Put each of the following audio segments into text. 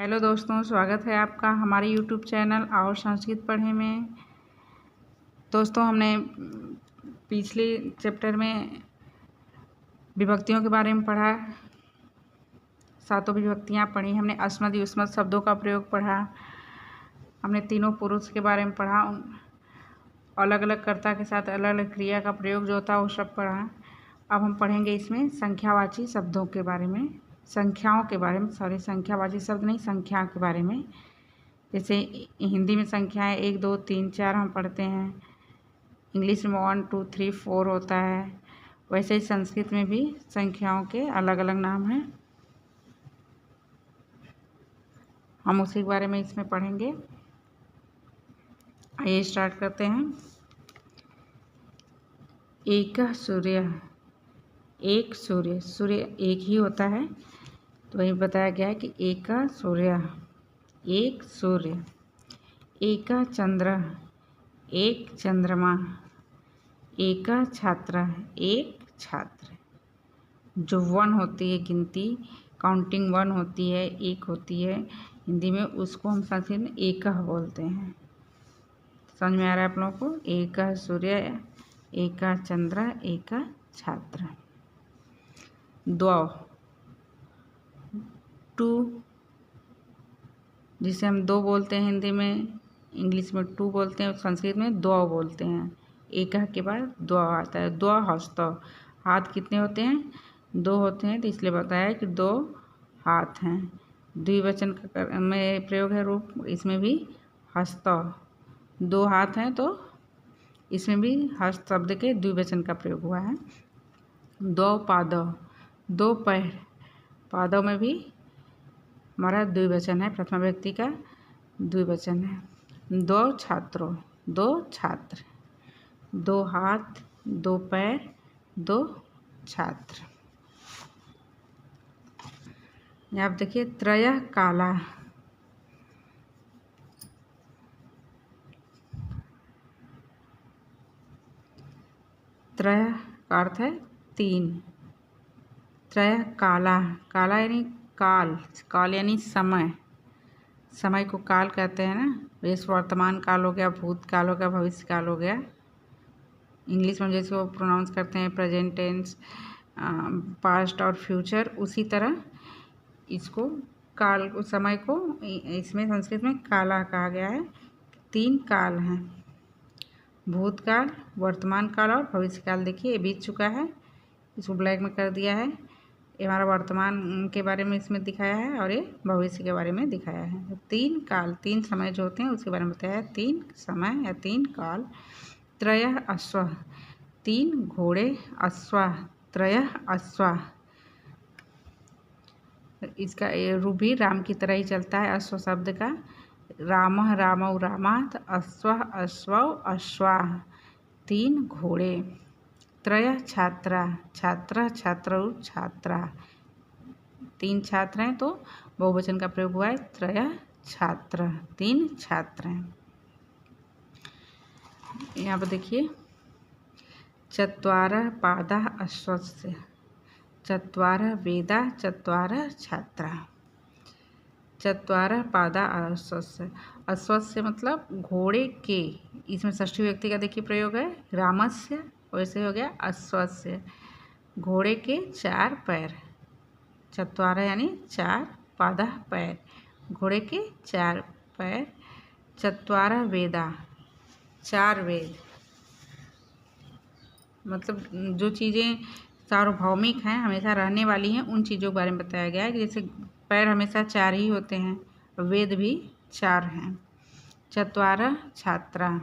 Hello दोस्तों, स्वागत है आपका हमारे यूट्यूब चैनल और संस्कृत पढ़े में। दोस्तों, हमने पिछले चैप्टर में विभक्तियों के बारे में पढ़ा। सातों विभक्तियाँ पढ़ी हमने। अस्मद युष्मद शब्दों का प्रयोग पढ़ा। हमने तीनों पुरुष के बारे में पढ़ा। अलग अलग कर्ता के साथ अलग अलग क्रिया का प्रयोग जो होता है वो सब पढ़ा। अब हम पढ़ेंगे इसमें संख्यावाची शब्दों के बारे में, संख्याओं के बारे में। संख्यावाची शब्द नहीं, संख्या के बारे में। जैसे हिंदी में संख्याएं 1 2 3 4 हम पढ़ते हैं। इंग्लिश में 1 2 3 4 होता है। वैसे ही संस्कृत में भी संख्याओं के अलग अलग नाम हैं। हम उसी के बारे में इसमें पढ़ेंगे। आइए स्टार्ट करते हैं। एक सूर्य, एक सूर्य, सूर्य एक ही होता है, तो वही बताया गया है कि एक सूर्य, एक सूर्य। एक चंद्र, एक चंद्रमा। एक छात्र, एक छात्र। जो 1 होती है गिनती, काउंटिंग 1 होती है, एक होती है हिंदी में, उसको हम संस्कृत में एक बोलते हैं। समझ में आ रहा है आप लोगों को? एक सूर्य, एक चंद्र, एक छात्र। द्वौ, 2, जिसे हम 2 बोलते हैं हिंदी में, इंग्लिश में 2 बोलते हैं, संस्कृत में द्वौ बोलते हैं। एक के बाद द्वौ आता है। द्वौ हस्तौ, हाथ कितने होते हैं? 2 होते हैं, तो इसलिए बताया कि 2 हाथ हैं। द्विवचन में प्रयोग है रूप, इसमें भी हस्तौ, 2 हाथ हैं, तो इसमें भी हस्त शब्द के द्विवचन का प्रयोग हुआ है। द्वौ पादौ, 2 पैर। पादौ में भी हमारा द्विवचन है, प्रथमा व्यक्ति का द्विवचन है। 2 छात्रों, 2 छात्र। 2 हाथ, 2 पैर, 2 छात्र। यहाँ आप देखिए, त्रयः काला, त्रयः का अर्थ है 3। त्रयः काला, काला यानी काल, काल यानी समय। समय को काल कहते हैं ना। जैसे वर्तमान काल हो गया, भूतकाल हो गया, भविष्य काल हो गया। इंग्लिश में जैसे वो प्रोनाउंस करते हैं प्रेजेंट टेंस, पास्ट और फ्यूचर, उसी तरह इसको काल को, समय को इसमें संस्कृत में काला कहा गया है। 3 काल हैं, भूतकाल, वर्तमान काल और भविष्य काल। देखिए ये बीत चुका है, इसको ब्लैक में कर दिया है। ये हमारा वर्तमान के बारे में इसमें दिखाया है और ये भविष्य के बारे में दिखाया है। तो 3 काल, 3 समय जो होते हैं उसके बारे में बताया है। 3 समय या 3 काल। त्रयः अश्व, 3 घोड़े। अश्वा, त्रयः अश्वा। इसका रूप भी राम की तरह ही चलता है अश्व शब्द का। रामः रामौ रामात्, अश्वः अश्वौ अश्वाः, 3 घोड़े। त्रयः छात्रा, छात्रः छात्रौ छात्राः, 3 छात्र हैं, तो बहुवचन का प्रयोग हुआ है। त्रयः छात्र, 3 छात्र हैं। यहाँ पर देखिए, चत्वारः पादाः अश्वस्य, चत्वारः वेदाः, चत्वारः छात्राः। चत्वारः पादाः अश्वस्य, अश्वस्य मतलब घोड़े के, इसमें षष्ठी व्यक्ति का देखिए प्रयोग है। रामस्य, वैसे हो गया अश्वस्य, घोड़े के 4 पैर। चत्वारः यानी 4, पादाः पैर, घोड़े के 4 पैर। चत्वारः वेदाः, 4 वेद, मतलब जो चीज़ें सार्वभौमिक हैं, हमेशा रहने वाली हैं, उन चीज़ों के बारे में बताया गया है कि जैसे पैर हमेशा 4 ही होते हैं, वेद भी 4 हैं। चत्वारः छात्राः,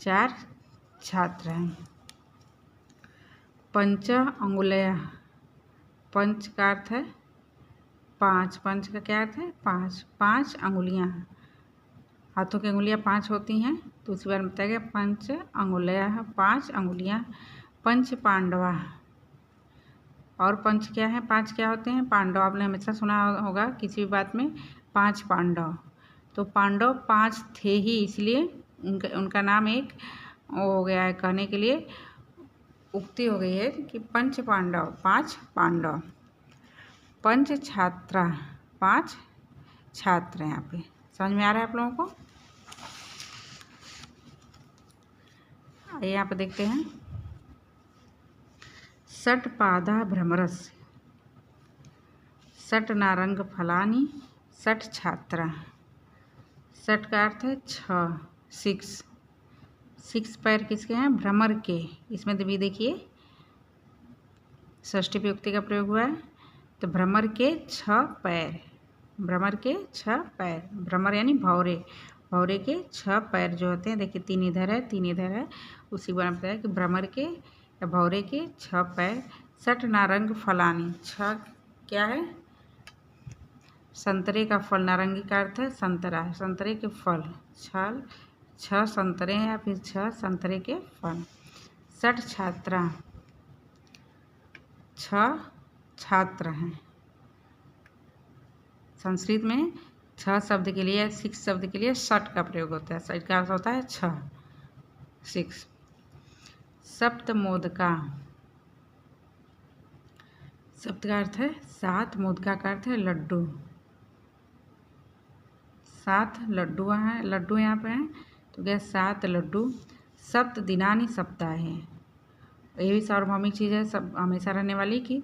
4 छात्र हैं। पंच अंगुलयः, पंच का अर्थ है 5, पंच का क्या अर्थ है? 5, 5 अंगुलियाँ। हाथों की अंगुलियाँ 5 होती हैं, तो उसी बारे में बताया गया। पंच अंगुलयः, 5 अंगुलियाँ। पंच पांडवाः, और पंच क्या है? 5 क्या होते हैं? पांडव। आपने हमेशा सुना होगा किसी भी बात में 5 पांडव, तो पांडव 5 थे ही, इसलिए उनका नाम एक हो गया है, कहने के लिए उक्ति हो गई है कि पंच पांडव, 5 पांडव। पंच छात्रा, 5 छात्र है। यहाँ पे समझ में आ रहा है आप लोगों को? आइए यहाँ पे देखते हैं। षट पादा भ्रमरस्य षट नारंग फलानी षट छात्रा। षट का अर्थ है 6, 6 पैर किसके हैं? भ्रमर के। इसमें भी देखिए षष्ठी विभक्ति का प्रयोग हुआ है। तो भ्रमर के 6 पैर, भ्रमर के 6 पैर, भ्रमर यानी भौरे, भौरे के 6 पैर जो होते हैं। देखिए 3 इधर है 3 इधर है, उसी को मैंने बताया कि भ्रमर के या भौरे के 6 पैर। षट नारंग फलानी, 6 क्या है? संतरे का फल। नारंगी का अर्थ है संतरा, संतरे के फल। 6 संतरे हैं या फिर 6 संतरे के फल। षट छात्रा, 6 छात्र हैं। संस्कृत में 6 शब्द के लिए, 6 शब्द के लिए षट का प्रयोग होता है। षट का अर्थ होता है 6, 6। सप्त मोदका, सप्त का अर्थ है 7, मोदका का अर्थ है लड्डू। 7 लड्डू हैं, लड्डू यहाँ पे हैं तो क्या 7 लड्डू। सप्त दिनानि सप्ताहे, ये भी सार्वभौमिक चीज़ है, सब हमेशा रहने वाली कि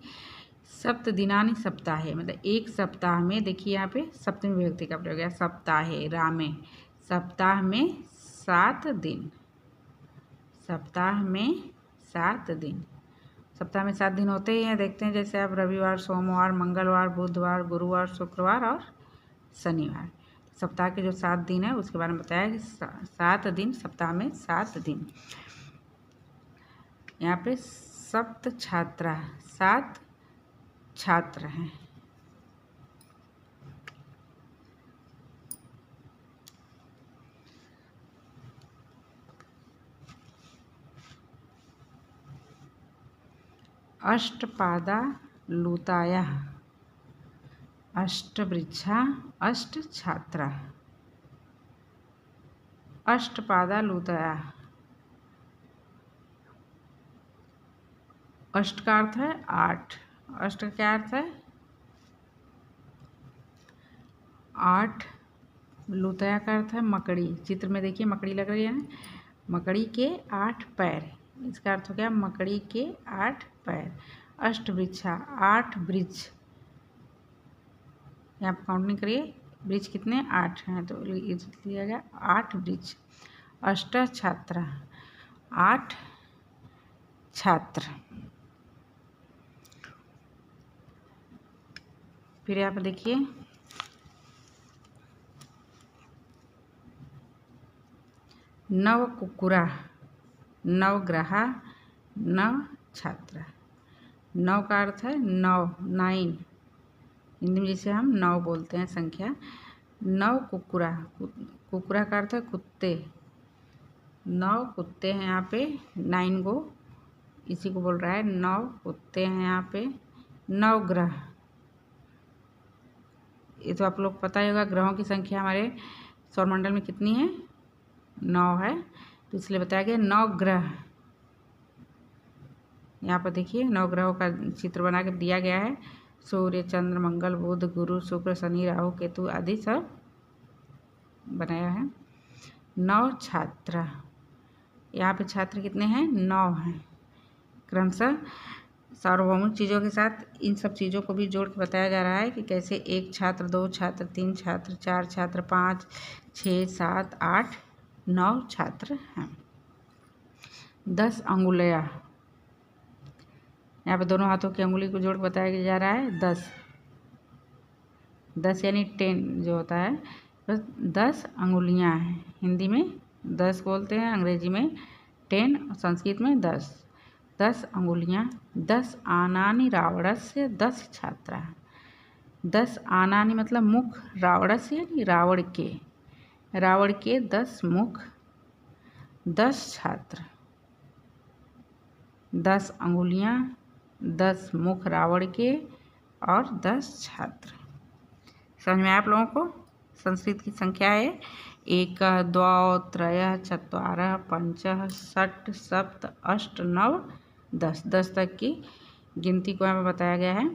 सप्त दिनानि सप्ताहे मतलब एक सप्ताह में। देखिए यहाँ पे सप्तमी विभक्ति का प्रयोग है सप्ताहे, रामे। सप्ताह में 7 दिन, सप्ताह में 7 दिन। सप्ताह में 7 दिन होते ही हैं, देखते हैं जैसे आप रविवार, सोमवार, मंगलवार, बुधवार, गुरुवार, शुक्रवार और शनिवार। सप्ताह के जो 7 दिन है उसके बारे में बताया कि 7 दिन, सप्ताह में 7 दिन। यहाँ पे सप्त छात्रा, 7 छात्र हैं। अष्टपादा लूताया अष्टवृक्षा अष्ट छात्रा। अष्टपादा लूताया, अष्ट का अर्थ है 8, अष्ट का क्या अर्थ है? 8। लूताया का अर्थ है मकड़ी। चित्र में देखिए मकड़ी लग रही है ना, मकड़ी के 8 पैर, इसका अर्थ हो गया मकड़ी के 8 पैर। अष्टवृक्षा, 8 वृक्ष। यहाँ पर काउंटिंग करिए, वृक्ष कितने? 8 हैं, तो लिया गया 8 वृक्ष। अष्ट छात्रा, 8 छात्र। फिर यहाँ पर देखिए नव कुकुरा, नवग्रहा, नव छात्रा। 9 का अर्थ है 9, 9, हिंदी में जिसे हम 9 बोलते हैं संख्या। नव कुकुरा, कुकुरा का अर्थ है कुत्ते। 9 कुत्ते हैं यहाँ पे, 9 गो, इसी को बोल रहा है 9 कुत्ते हैं यहाँ पे। नवग्रह, ये तो आप लोग पता ही होगा, ग्रहों की संख्या हमारे सौरमंडल में कितनी है? 9 है, तो इसलिए बताया गया 9 ग्रह। यहाँ पर देखिए 9 ग्रहों का चित्र बना के दिया गया है। सूर्य, चंद्र, मंगल, बुध, गुरु, शुक्र, शनि, राहु, केतु आदि सब बनाया है। 9 छात्र, यहाँ पे छात्र कितने हैं? 9 हैं। क्रमशः सार्वभौमिक चीज़ों के साथ इन सब चीज़ों को भी जोड़ के बताया जा रहा है कि कैसे 1 छात्र, 2 छात्र, 3 छात्र, 4 छात्र, 5, 6, 7, 8, 9 छात्र हैं। 10 अंगुलियाँ, यहाँ पे दोनों हाथों की अंगुली को जोड़ के बताया जा रहा है 10। 10 यानी 10 जो होता है, बस 10 अंगुलियाँ हैं। हिंदी में 10 बोलते हैं, अंग्रेजी में 10, संस्कृत में 10। 10 अंगुलियाँ। 10 आनानि रावणस्य 10 छात्रा। 10 आनानि मतलब मुख, रावणस्य यानी रावण के, रावण के 10 मुख, 10 छात्र। 10 अंगुलियाँ, 10 मुख रावण के और 10 छात्र। समझ में आया आप लोगों को? संस्कृत की संख्या है 1, 2, 3, 4, 5, 6, 7, 8, 9, 10। 10 तक की गिनती को हमें बताया गया है।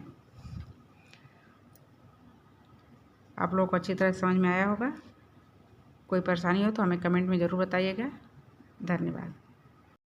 आप लोगों को अच्छी तरह समझ में आया होगा। कोई परेशानी हो तो हमें कमेंट में ज़रूर बताइएगा। धन्यवाद।